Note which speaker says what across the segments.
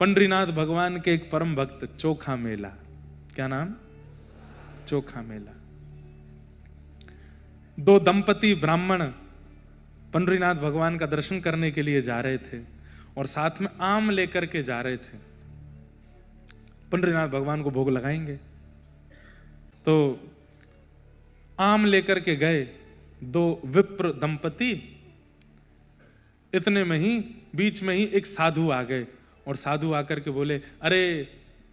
Speaker 1: पंडरीनाथ भगवान के एक परम भक्त चोखा मेला, क्या नाम? चोखा मेला। दो दंपति ब्राह्मण पंडरीनाथ भगवान का दर्शन करने के लिए जा रहे थे और साथ में आम लेकर के जा रहे थे। पंडरीनाथ भगवान को भोग लगाएंगे तो आम लेकर के गए दो विप्र दंपति। इतने में ही बीच में ही एक साधु आ गए और साधु आकर के बोले, अरे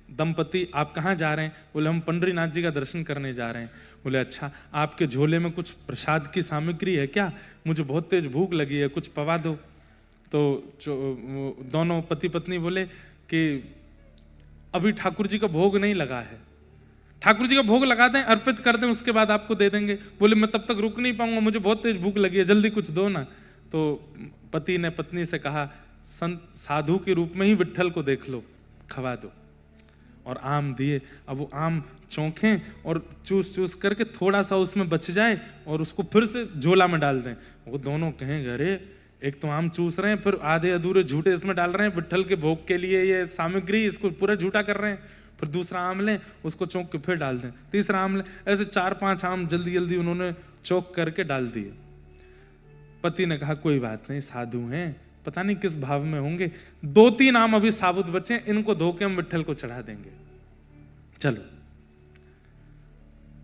Speaker 1: दंपति आप कहाँ जा रहे हैं? बोले हम पंडरीनाथ जी का दर्शन करने जा रहे हैं। बोले अच्छा, आपके झोले में कुछ प्रसाद की सामग्री है क्या? मुझे बहुत तेज भूख लगी है, कुछ पवा दो। तो दोनों पति पत्नी बोले कि अभी ठाकुर जी का भोग नहीं लगा है, ठाकुर जी का भोग लगा दें, अर्पित कर दें, उसके बाद आपको दे देंगे। बोले मैं तब तक रुक नहीं पाऊंगा, मुझे बहुत तेज भूख लगी है, जल्दी कुछ दो ना। तो पति ने पत्नी से कहा, संत साधु के रूप में ही विट्ठल को देख लो, खवा दो। और आम दिए। अब वो आम चौंखें और चूस चूस करके थोड़ा सा उसमें बच जाए और उसको फिर से झोला में डाल दें। वो दोनों कहेंगे, अरे एक तो आम चूस रहे हैं, फिर आधे अधूरे झूठे इसमें डाल रहे हैं, विट्ठल के भोग के लिए ये सामग्री, इसको पूरा झूठा कर रहे हैं। फिर दूसरा आम लें, उसको चौंक के फिर डाल दें, तीसरा आम लें, ऐसे 4-5 आम जल्दी जल्दी उन्होंने चौंक करके डाल दिए। पति ने कहा कोई बात नहीं, साधु हैं, पता नहीं किस भाव में होंगे, 2-3 आम अभी साबुत बचे, इनको धो के हम विट्ठल को चढ़ा देंगे, चलो।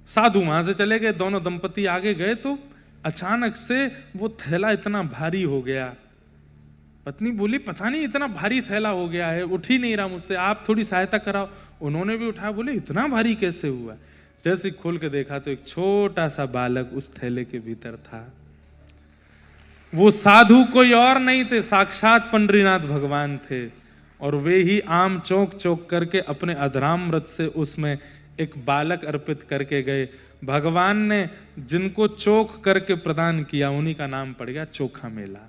Speaker 1: साधु वहां से चले गए, दोनों दंपति आगे गए तो अचानक से वो थैला इतना भारी हो गया। पत्नी बोली पता नहीं इतना भारी थैला हो गया है, उठ ही नहीं रहा मुझसे, आप थोड़ी सहायता कराओ। उन्होंने भी उठाया, बोले इतना भारी कैसे हुआ? जैसे खोल के देखा तो एक छोटा सा बालक उस थैले के भीतर था। वो साधु कोई और नहीं थे, साक्षात पंडरीनाथ भगवान थे। और वे ही आम चौंक चौंक करके अपने अधरामृत से उसमें एक बालक अर्पित करके गए। भगवान ने जिनको चोख करके प्रदान किया उन्हीं का नाम पड़ गया चोखा मेला।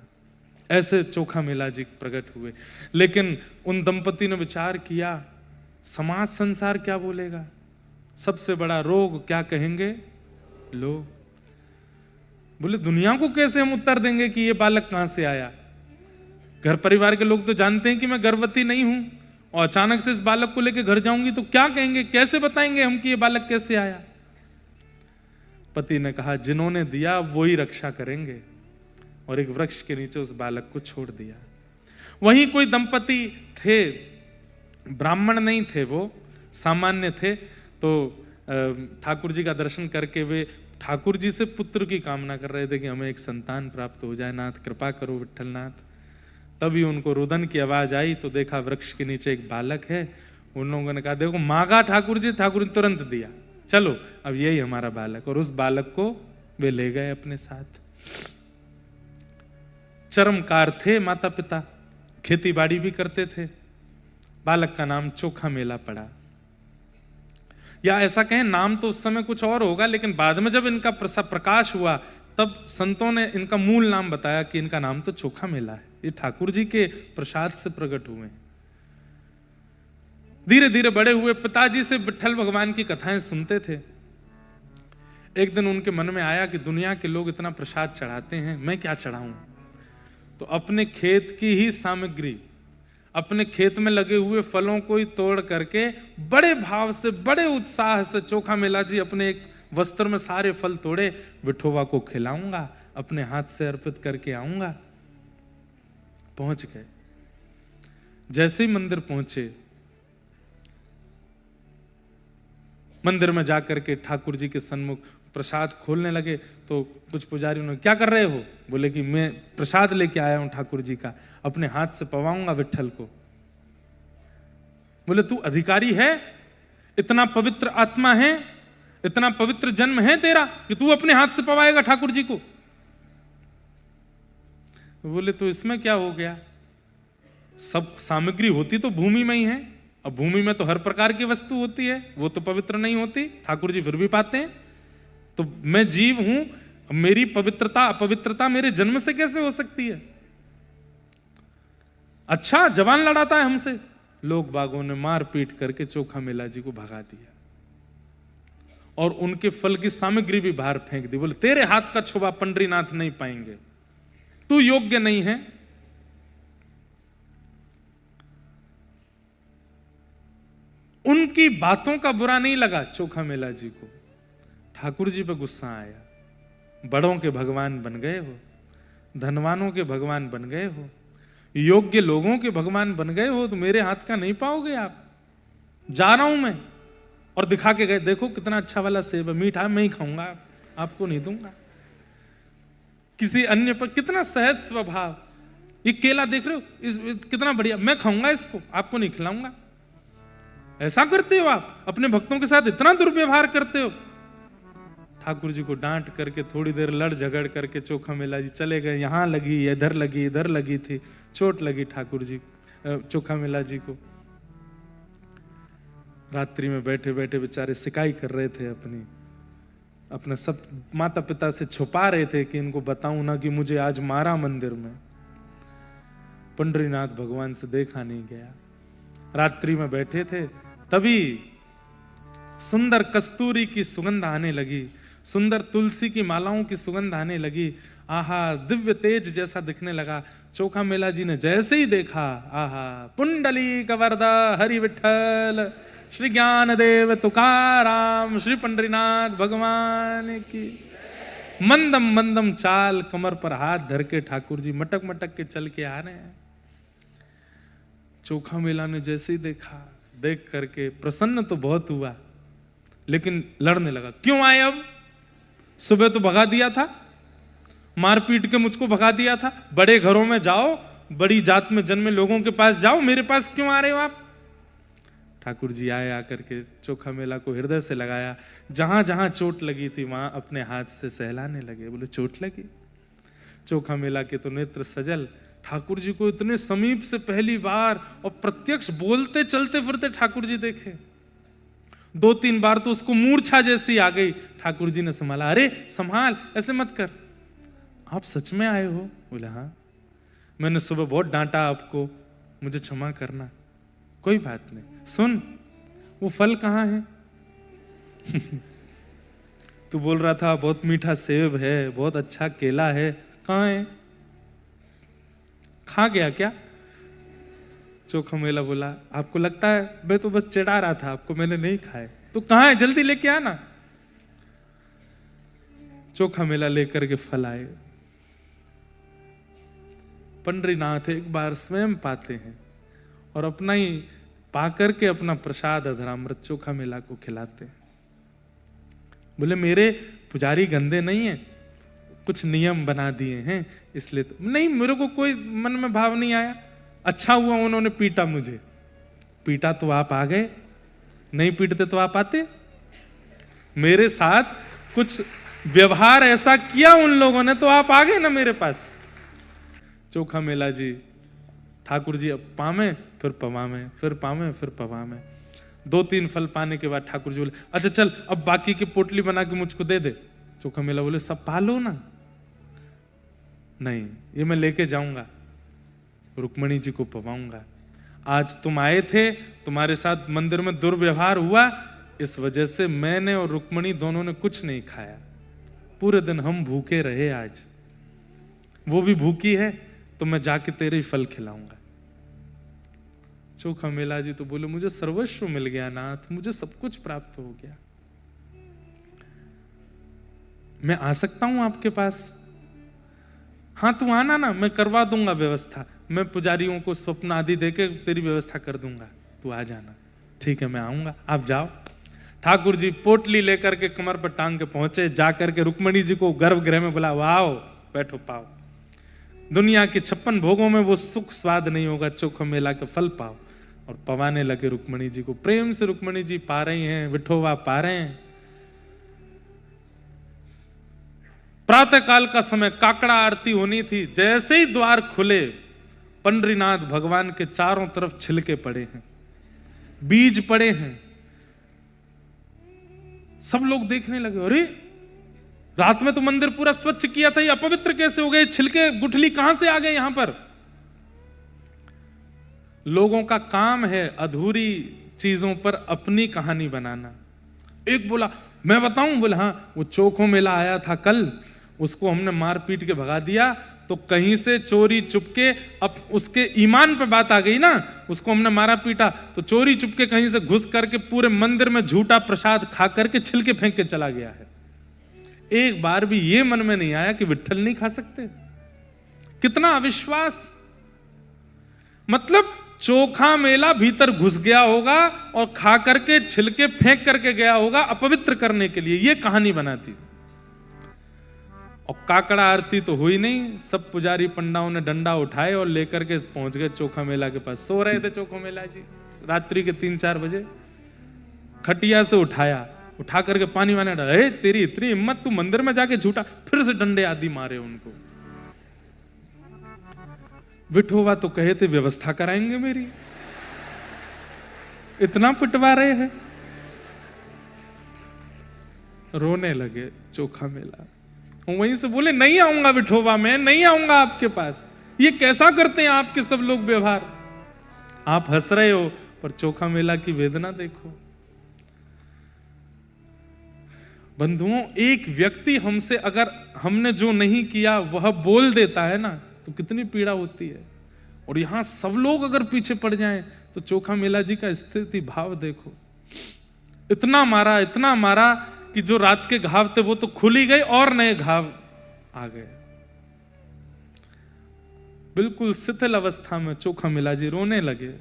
Speaker 1: ऐसे चोखा मेला जी प्रकट हुए। लेकिन उन दंपति ने विचार किया, समाज संसार क्या बोलेगा, सबसे बड़ा रोग क्या कहेंगे लोग। बोले दुनिया को कैसे हम उत्तर देंगे कि ये बालक कहां से आया? घर परिवार के लोग तो जानते हैं कि मैं गर्भवती नहीं हूं, और अचानक से इस बालक को लेकर घर जाऊंगी तो क्या कहेंगे, कैसे बताएंगे हम कि ये बालक कैसे आया? पति ने कहा जिन्होंने दिया वो ही रक्षा करेंगे, और एक वृक्ष के नीचे उस बालक को छोड़ दिया। वहीं कोई दंपति थे, ब्राह्मण नहीं थे, वो सामान्य थे। तो ठाकुर जी का दर्शन करके वे ठाकुर जी से पुत्र की कामना कर रहे थे कि हमें एक संतान प्राप्त हो जाए, नाथ कृपा करो विट्ठलनाथ। तभी उनको रुदन की आवाज आई तो देखा वृक्ष के नीचे एक बालक है। उन लोगों ने कहा देखो मांगा ठाकुर जी, ठाकुर ने तुरंत दिया, चलो अब यही हमारा बालक। और उस बालक को वे ले गए अपने साथ। चरमकार थे माता पिता, खेती बाड़ी भी करते थे। बालक का नाम चोखा मेला पड़ा, या ऐसा कहें नाम तो उस समय कुछ और होगा, लेकिन बाद में जब इनका प्रकाश हुआ तब संतों ने इनका मूल नाम बताया कि इनका नाम तो चोखा मेला है, ये ठाकुर जी के प्रसाद से प्रकट हुए। धीरे धीरे बड़े हुए, पिताजी से विट्ठल भगवान की कथाएं सुनते थे। एक दिन उनके मन में आया कि दुनिया के लोग इतना प्रसाद चढ़ाते हैं, मैं क्या चढ़ाऊं? तो अपने खेत की ही सामग्री, अपने खेत में लगे हुए फलों को ही तोड़ करके बड़े भाव से, बड़े उत्साह से चोखा मेला जी अपने एक वस्त्र में सारे फल तोड़े, विठोबा को खिलाऊंगा, अपने हाथ से अर्पित करके आऊंगा। पहुंच गए। जैसे ही मंदिर पहुंचे, मंदिर में जाकर के ठाकुर जी के सन्मुख प्रसाद खोलने लगे तो कुछ पुजारी ने क्या कर रहे हो? बोले कि मैं प्रसाद लेके आया हूं ठाकुर जी का, अपने हाथ से पवाऊंगा विट्ठल को। बोले तू अधिकारी है, इतना पवित्र आत्मा है, इतना पवित्र जन्म है तेरा कि तू अपने हाथ से पवाएगा ठाकुर जी को? बोले तो इसमें क्या हो गया, सब सामग्री होती तो भूमि में ही है, अब भूमि में तो हर प्रकार की वस्तु होती है, वो तो पवित्र नहीं होती, ठाकुर जी फिर भी पाते हैं। तो मैं जीव हूं, मेरी पवित्रता अपवित्रता मेरे जन्म से कैसे हो सकती है? अच्छा जवान लड़ाता है हमसे। लोग बागों ने मार पीट करके चोखा मेला जी को भगा दिया और उनके फल की सामग्री भी बाहर फेंक दी। बोले तेरे हाथ का छुआ पंडरीनाथ नहीं पाएंगे, तू योग्य नहीं है। उनकी बातों का बुरा नहीं लगा चोखा मेला जी को, ठाकुर जी पे गुस्सा आया। बड़ों के भगवान बन गए हो, धनवानों के भगवान बन गए हो, योग्य लोगों के भगवान बन गए हो, तो मेरे हाथ का नहीं पाओगे आप। जा रहा हूं मैं, और दिखा के गए, देखो कितना अच्छा वाला सेब है, मीठा मैं ही खाऊंगा, आपको नहीं दूंगा। किसी अन्य पर कितना सहज स्वभाव, ये केला देख रहे हो, कितना बढ़िया, मैं खाऊंगा इसको, आपको नहीं खिलाऊंगा। ऐसा करते हो आप, अपने भक्तों के साथ इतना दुर्व्यवहार करते हो। ठाकुर जी को डांट करके थोड़ी देर लड़ झगड़ करके चोखा मेला जी चले गए। यहां लगी, इधर लगी थी, चोट लगी ठाकुर जी चोखा मेला जी को। रात्रि में बैठे बैठे बेचारे सिकाई कर रहे थे, अपने सब माता पिता से छुपा रहे थे कि इनको बताऊं ना कि मुझे आज मारा मंदिर में। पंडरीनाथ भगवान से देखा नहीं गया। रात्रि में बैठे थे, तभी सुंदर कस्तूरी की सुगंध आने लगी, सुंदर तुलसी की मालाओं की सुगंध आने लगी। आहा, दिव्य तेज जैसा दिखने लगा। चोखा मेला जी ने जैसे ही देखा, आहा, पुंडली कवरदा हरि विठल श्री ज्ञान देव तुकाराम, श्री पंडरीनाथ भगवान की। मंदम मंदम चाल, कमर पर हाथ धर के ठाकुर जी मटक मटक के चल के आ रहे हैं। चोखा मेला ने जैसे ही देखा, देख करके प्रसन्न तो बहुत हुआ, लेकिन लड़ने लगा। क्यों आए अब? सुबह तो भगा दिया था, मार पीट के मुझको भगा दिया था। बड़े घरों में जाओ, बड़ी जात में जन्मे लोगों के पास जाओ, मेरे पास क्यों आ रहे हो आप? ठाकुर जी आए, आकर के चोखा मेला को हृदय से लगाया। जहां जहां चोट लगी थी वहां अपने हाथ से सहलाने लगे। बोले चोट लगी? चोखा मेला के तो नेत्र सजल। ठाकुर जी को इतने समीप से पहली बार और प्रत्यक्ष बोलते चलते फिरते ठाकुर जी देखे। 2-3 बार तो उसको मूर्छा जैसी आ गई। ठाकुर जी ने संभाला, अरे संभाल, ऐसे मत कर, आप सच में आए हो? बोले हाँ, मैंने सुबह बहुत डांटा आपको, मुझे क्षमा करना। कोई बात नहीं, सुन, वो फल कहाँ है? तू बोल रहा था बहुत मीठा सेब है, बहुत अच्छा केला है, कहाँ है? खा गया क्या? चोखा मेला बोला, आपको लगता है मैं तो बस चिढ़ा रहा था आपको, मैंने नहीं खाए। तो कहाँ है, जल्दी लेके आना। चोखा मेला लेकर के फल आए। पंडरीनाथ एक बार स्वयं पाते हैं और अपना ही पाकर के अपना प्रसाद अधरामृत चोखा मेला को खिलाते हैं। बोले मेरे पुजारी गंदे नहीं है, कुछ नियम बना दिए हैं इसलिए तो नहीं, मेरे को कोई मन में भाव नहीं आया। अच्छा हुआ उन्होंने पीटा मुझे, पीटा तो आप आ गए, नहीं पीटते तो आप आते। मेरे साथ कुछ व्यवहार ऐसा किया उन लोगों ने तो आप आ गए ना मेरे पास। चोखा मेला जी, ठाकुर जी अब पावे फिर पवावे, फिर पावे फिर पवावे। 2-3 फल पाने के बाद ठाकुर जी बोले, अच्छा चल अब बाकी की पोटली बना के मुझको दे दे। चोखा मेला बोले, सब पालो ना। नहीं, ये मैं लेके जाऊंगा, रुक्मणी जी को पवाऊंगा। आज तुम आए थे, तुम्हारे साथ मंदिर में दुर्व्यवहार हुआ, इस वजह से मैंने और रुक्मणी दोनों ने कुछ नहीं खाया। पूरे दिन हम भूखे रहे, आज वो भी भूखी है, तो मैं जाके तेरे ही फल खिलाऊंगा। चोखा मेला जी तो बोले, मुझे सर्वस्व मिल गया नाथ, मुझे सब कुछ प्राप्त हो गया, मैं आ सकता हूं आपके पास? हाँ तू आना ना, मैं करवा दूंगा व्यवस्था, मैं पुजारियों को स्वप्न आदि देके तेरी व्यवस्था कर दूंगा, तू आ जाना। ठीक है मैं आऊंगा, आप जाओ। ठाकुर जी पोटली लेकर के कमर पर टांग के पहुंचे, जाकर के रुक्मणी जी को गर्भगृह में बुला, आओ बैठो पाओ। दुनिया के 56 भोगों में वो सुख स्वाद नहीं होगा, चोखा मेला के फल पाओ। और पवाने लगे रुक्मणी जी को, प्रेम से रुक्मणी जी पा रही हैं, विठोबा पा रहे हैं। प्रातः काल का समय, काकड़ा आरती होनी थी, जैसे ही द्वार खुले पंडरीनाथ भगवान के चारों तरफ छिलके पड़े हैं, बीज पड़े हैं। सब लोग देखने लगे, अरे रात में तो मंदिर पूरा स्वच्छ किया था, ये अपवित्र कैसे हो गए? छिलके गुठली कहां से आ गए यहां पर? लोगों का काम है अधूरी चीजों पर अपनी कहानी बनाना। एक बोला, मैं बताऊं? बोला हाँ, वो चोखा मेला आया था कल, उसको हमने मार पीट के भगा दिया, तो कहीं से चोरी चुपके, अब उसके ईमान पे बात आ गई ना, उसको हमने मारा पीटा, तो चोरी चुपके कहीं से घुस करके पूरे मंदिर में झूठा प्रसाद खा करके छिलके फेंक के चला गया है। एक बार भी ये मन में नहीं आया कि विट्ठल नहीं खा सकते। कितना अविश्वास! मतलब चोखा मेला भीतर घुस गया होगा और खा करके छिलके फेंक करके गया होगा अपवित्र करने के लिए, ये कहानी बनाती। और काकड़ा आरती तो हुई नहीं, सब पुजारी पंडाओं ने डंडा उठाए और लेकर के पहुंच गए चोखा मेला के पास। सो रहे थे चोखा मेला जी रात्रि के 3-4 बजे, खटिया से उठाया, उठा करके पानी वाने डाला। तेरी इतनी हिम्मत, तू मंदिर में जाके झूठा! फिर से डंडे आदि मारे उनको। विठोबा तो कहे थे व्यवस्था कराएंगे मेरी, इतना पिटवा रहे हैं। रोने लगे चोखा मेला। वहीं से बोले नहीं आऊंगा विठोबा, मैं नहीं आऊंगा आपके पास। ये कैसा करते हैं आपके सब लोग व्यवहार? आप हंस रहे हो पर चोखा मेला की वेदना देखो। बंधुओं, एक व्यक्ति हमसे अगर हमने जो नहीं किया वह बोल देता है ना, तो कितनी पीड़ा होती है। और यहां सब लोग अगर पीछे पड़ जाएं तो चोखा मेला जी का स्थिति भाव देखो। इतना मारा कि जो रात के घाव थे वो तो खुल ही गए और नए घाव आ गए। बिल्कुल शिथिल अवस्था में चोखा मेला जी रोने लगे।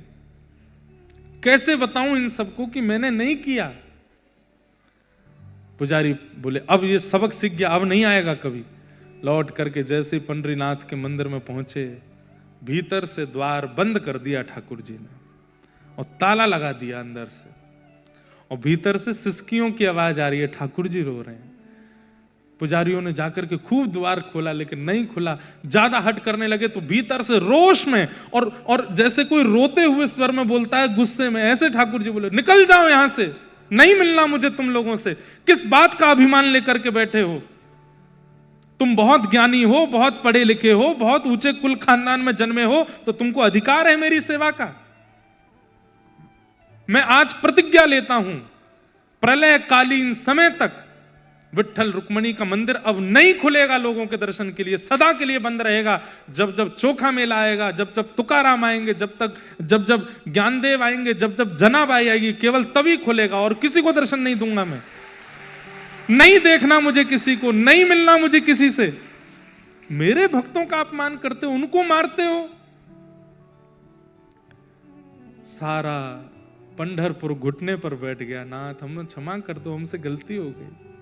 Speaker 1: कैसे बताऊं इन सबको कि मैंने नहीं किया? पुजारी बोले अब ये सबक सीख गया, अब नहीं आएगा कभी। लौट करके जैसे पंडरीनाथ के मंदिर में पहुंचे, भीतर से द्वार बंद कर दिया ठाकुर जी ने और ताला लगा दिया अंदर से, और भीतर से सिसकियों की आवाज आ रही है, ठाकुर जी रो रहे हैं। पुजारियों ने जाकर के खूब द्वार खोला लेकिन नहीं खुला। ज्यादा हट करने लगे तो भीतर से रोष में और जैसे कोई रोते हुए स्वर में बोलता है, गुस्से में, ऐसे ठाकुर जी बोले निकल जाओ यहां से, नहीं मिलना मुझे तुम लोगों से। किस बात का अभिमान लेकर के बैठे हो? तुम बहुत ज्ञानी हो, बहुत पढ़े लिखे हो, बहुत ऊंचे कुल खानदान में जन्मे हो, तो तुमको अधिकार है मेरी सेवा का। मैं आज प्रतिज्ञा लेता हूं, प्रलय कालीन समय तक विट्ठल रुक्मणी का मंदिर अब नहीं खुलेगा लोगों के दर्शन के लिए, सदा के लिए बंद रहेगा। जब जब चोखा मेला आएगा, जब जब तुकाराम आएंगे, जब जब ज्ञानदेव आएंगे, जब जब जनाबाई आएगी, केवल तभी खुलेगा, और किसी को दर्शन नहीं दूंगा मैं। नहीं देखना मुझे किसी को, नहीं मिलना मुझे किसी से। मेरे भक्तों का अपमान करते हो, उनको मारते हो। सारा पंढरपुर घुटने पर बैठ गया, नाथ हमें क्षमा कर दो, हमसे गलती हो गई।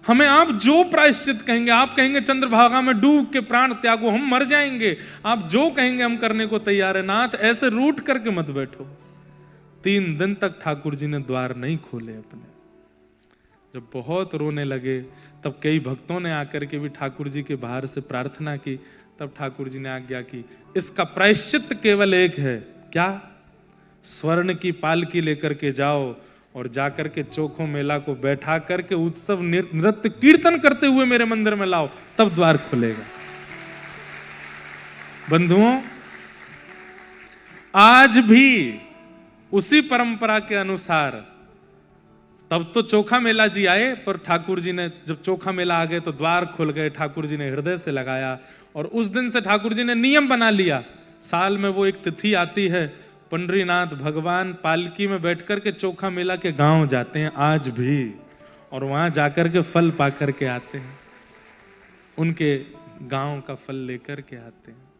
Speaker 1: हमें आप जो प्रायश्चित कहेंगे, आप कहेंगे चंद्रभागा में डूब के प्राण त्यागो, हम मर जाएंगे, आप जो कहेंगे हम करने को तैयार है। नाथ ऐसे रूठ करके मत बैठो। 3 दिन तक ठाकुर जी ने द्वार नहीं खोले अपने। जब बहुत रोने लगे तब कई भक्तों ने आकर के भी ठाकुर जी के बाहर से प्रार्थना की। तब ठाकुर जी ने आज्ञा की, इसका प्रायश्चित केवल एक है। क्या? स्वर्ण की पालकी लेकर के जाओ और जाकर के चोखो मेला को बैठा करके उत्सव नृत्य कीर्तन करते हुए मेरे मंदिर में लाओ, तब द्वार खुलेगा। बंधुओं, आज भी उसी परंपरा के अनुसार, तब तो चोखा मेला जी आए, पर ठाकुर जी ने जब चोखा मेला आ गए तो द्वार खुल गए। ठाकुर जी ने हृदय से लगाया और उस दिन से ठाकुर जी ने नियम बना लिया, साल में वो एक तिथि आती है, पंडरीनाथ भगवान पालकी में बैठकर के चोखा मेला के गांव जाते हैं आज भी, और वहां जाकर के फल पा करके आते हैं, उनके गांव का फल लेकर के आते हैं।